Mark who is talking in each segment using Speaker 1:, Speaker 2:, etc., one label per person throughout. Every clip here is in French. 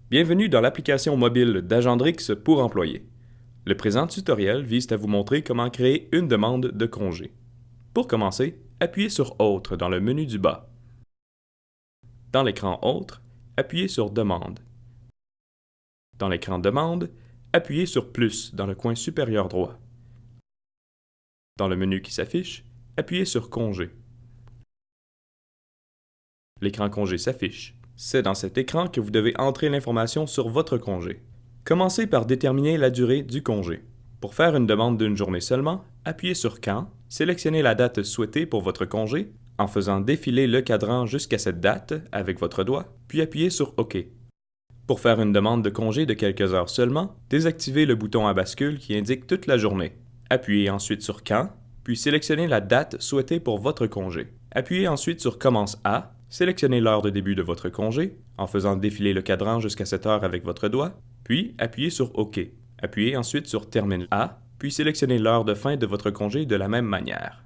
Speaker 1: Bienvenue dans l'application mobile d'Agendrix pour employés. Le présent tutoriel vise à vous montrer comment créer une demande de congé. Pour commencer, appuyez sur « Autre » dans le menu du bas. Dans l'écran « Autre », appuyez sur « Demande ». Dans l'écran « Demande », appuyez sur « Plus » dans le coin supérieur droit. Dans le menu qui s'affiche, appuyez sur « Congé ». L'écran « Congé » s'affiche. C'est dans cet écran que vous devez entrer l'information sur votre congé. Commencez par déterminer la durée du congé. Pour faire une demande d'une journée seulement, appuyez sur « Quand », sélectionnez la date souhaitée pour votre congé en faisant défiler le cadran jusqu'à cette date avec votre doigt, puis appuyez sur « OK ». Pour faire une demande de congé de quelques heures seulement, désactivez le bouton à bascule qui indique toute la journée. Appuyez ensuite sur « Quand », puis sélectionnez la date souhaitée pour votre congé. Appuyez ensuite sur « Commence à », sélectionnez l'heure de début de votre congé en faisant défiler le cadran jusqu'à cette heure avec votre doigt, puis appuyez sur « OK ». Appuyez ensuite sur « Termine à », puis sélectionnez l'heure de fin de votre congé de la même manière.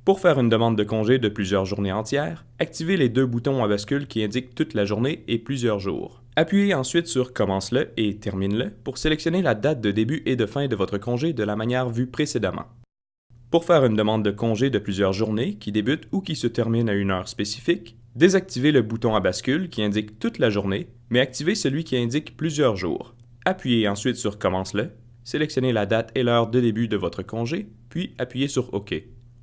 Speaker 1: Pour faire une demande de congé de plusieurs journées entières, activez les deux boutons à bascule qui indiquent toute la journée et plusieurs jours. Appuyez ensuite sur « Commence-le » et « Termine-le » pour sélectionner la date de début et de fin de votre congé de la manière vue précédemment. Pour faire une demande de congé de plusieurs journées qui débute ou qui se termine à une heure spécifique, désactivez le bouton à bascule qui indique toute la journée, mais activez celui qui indique plusieurs jours. Appuyez ensuite sur « Commence-le », sélectionnez la date et l'heure de début de votre congé, puis appuyez sur « OK ».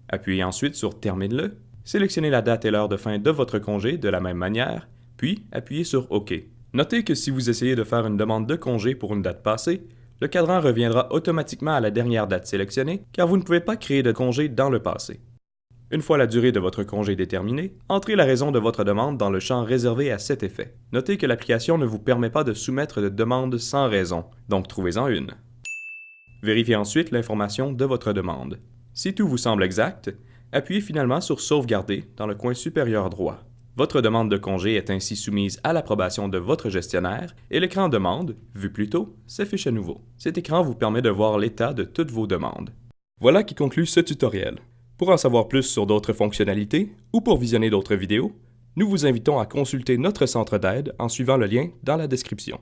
Speaker 1: Appuyez ensuite sur « Termine-le », sélectionnez la date et l'heure de fin de votre congé de la même manière, puis appuyez sur « OK ». Notez que si vous essayez de faire une demande de congé pour une date passée, le cadran reviendra automatiquement à la dernière date sélectionnée, car vous ne pouvez pas créer de congé dans le passé. Une fois la durée de votre congé déterminée, entrez la raison de votre demande dans le champ réservé à cet effet. Notez que l'application ne vous permet pas de soumettre de demande sans raison, donc trouvez-en une. Vérifiez ensuite l'information de votre demande. Si tout vous semble exact, appuyez finalement sur « Sauvegarder » dans le coin supérieur droit. Votre demande de congé est ainsi soumise à l'approbation de votre gestionnaire et l'écran « Demande », vu plus tôt, s'affiche à nouveau. Cet écran vous permet de voir l'état de toutes vos demandes. Voilà qui conclut ce tutoriel. Pour en savoir plus sur d'autres fonctionnalités ou pour visionner d'autres vidéos, nous vous invitons à consulter notre centre d'aide en suivant le lien dans la description.